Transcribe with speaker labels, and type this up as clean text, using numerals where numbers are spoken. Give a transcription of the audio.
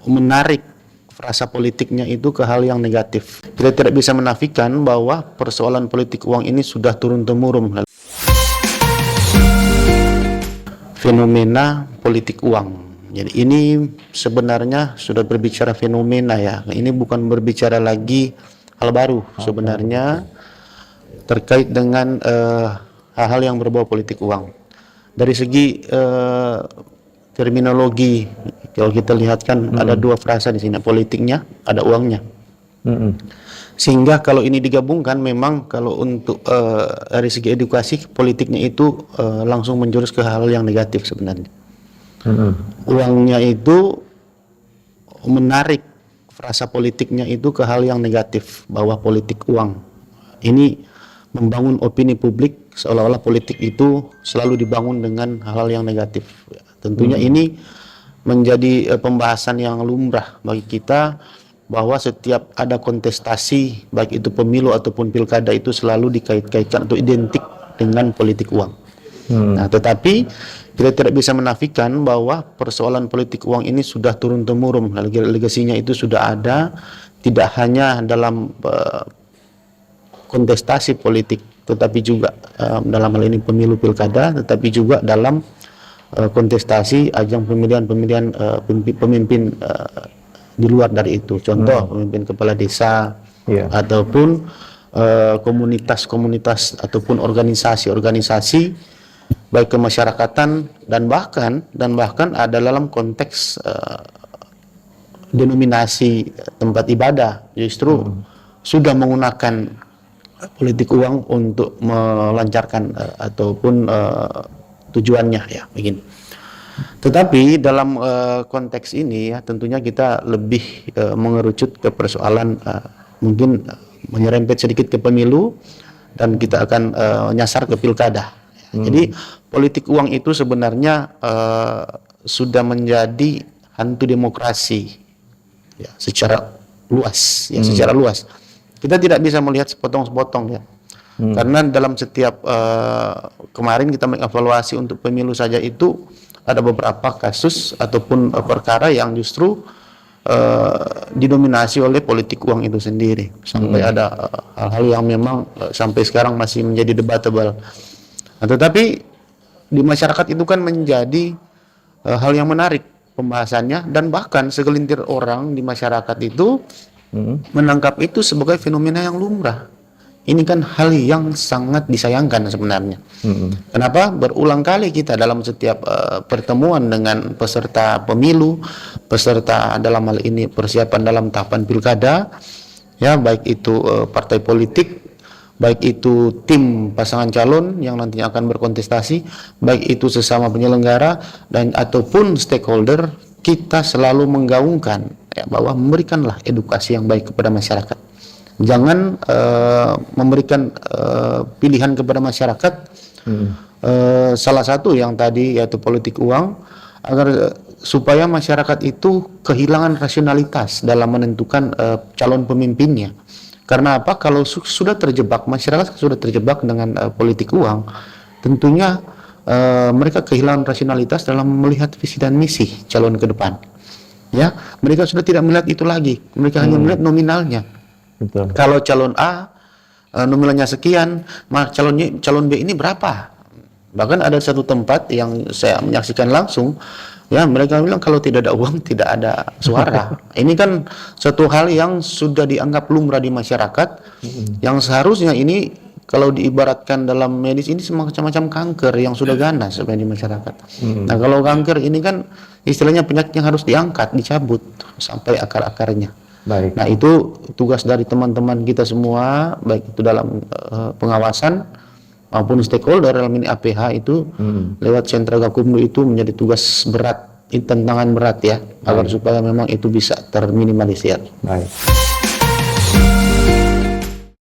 Speaker 1: menarik frasa politiknya itu ke hal yang negatif. Kita tidak bisa menafikan bahwa persoalan politik uang ini sudah turun-temurun. Fenomena politik uang. Jadi ini sebenarnya sudah berbicara fenomena ya. Ini bukan berbicara lagi hal baru sebenarnya terkait dengan hal-hal yang berbau politik uang. Dari segi terminologi, kalau kita lihat kan ada dua frasa di sini, politiknya, ada uangnya. Sehingga kalau ini digabungkan, memang kalau untuk dari segi edukasi politiknya itu langsung menjurus ke hal yang negatif sebenarnya. Uangnya itu menarik frasa politiknya itu ke hal yang negatif, bahwa politik uang ini membangun opini publik seolah-olah politik itu selalu dibangun dengan hal-hal yang negatif. Tentunya ini menjadi pembahasan yang lumrah bagi kita, bahwa setiap ada kontestasi baik itu pemilu ataupun pilkada itu selalu dikait-kaitkan atau identik dengan politik uang. Nah, tetapi kita tidak bisa menafikan bahwa persoalan politik uang ini sudah turun-temurun. Legasinya itu sudah ada, tidak hanya dalam kontestasi politik, tetapi juga dalam hal ini pemilu pilkada, tetapi juga dalam kontestasi ajang pemilihan pemimpin di luar dari itu. Contoh pemimpin kepala desa ataupun komunitas-komunitas ataupun organisasi-organisasi baik kemasyarakatan dan bahkan ada dalam konteks denominasi tempat ibadah justru sudah menggunakan politik uang untuk melancarkan ataupun tujuannya ya begini. Tetapi dalam konteks ini ya tentunya kita lebih mengerucut ke persoalan mungkin menyerempet sedikit ke pemilu dan kita akan nyasar ke pilkada. Jadi politik uang itu sebenarnya sudah menjadi hantu demokrasi ya, secara luas ya, secara luas. Kita tidak bisa melihat sepotong-sepotong ya. Karena dalam setiap kemarin kita mengevaluasi untuk pemilu saja itu ada beberapa kasus ataupun perkara yang justru didominasi oleh politik uang itu sendiri. Sampai ada hal-hal yang memang sampai sekarang masih menjadi debatable. Nah, tetapi di masyarakat itu kan menjadi hal yang menarik pembahasannya, dan bahkan segelintir orang di masyarakat itu menangkap itu sebagai fenomena yang lumrah. Ini kan hal yang sangat disayangkan sebenarnya. Kenapa? Berulang kali kita dalam setiap pertemuan dengan peserta pemilu, peserta dalam hal ini persiapan dalam tahapan pilkada, ya baik itu partai politik, baik itu tim pasangan calon yang nantinya akan berkontestasi, baik itu sesama penyelenggara dan ataupun stakeholder, kita selalu menggaungkan ya, bahwa memberikanlah edukasi yang baik kepada masyarakat. Jangan memberikan pilihan kepada masyarakat salah satu yang tadi yaitu politik uang, agar supaya masyarakat itu kehilangan rasionalitas dalam menentukan calon pemimpinnya. Karena apa? Kalau sudah terjebak, masyarakat sudah terjebak dengan politik uang, tentunya mereka kehilangan rasionalitas dalam melihat visi dan misi calon ke depan. Ya, mereka sudah tidak melihat itu lagi. Mereka hanya melihat nominalnya. Betul. Kalau calon A nominalnya sekian, calon B ini berapa? Bahkan ada satu tempat yang saya menyaksikan langsung. Ya, mereka bilang kalau tidak ada uang tidak ada suara. Ini kan suatu hal yang sudah dianggap lumrah di masyarakat, yang seharusnya ini kalau diibaratkan dalam medis ini semacam kanker yang sudah ganas sebenarnya di masyarakat. Nah, kalau kanker ini kan istilahnya penyakit yang harus diangkat, dicabut sampai akar-akarnya. Baik. Nah, itu tugas dari teman-teman kita semua, baik itu dalam pengawasan maupun stakeholder dalam ini APH itu lewat sentra Gakumdu itu menjadi tugas berat, tantangan berat ya, agar supaya memang itu bisa terminimalisir. Baik.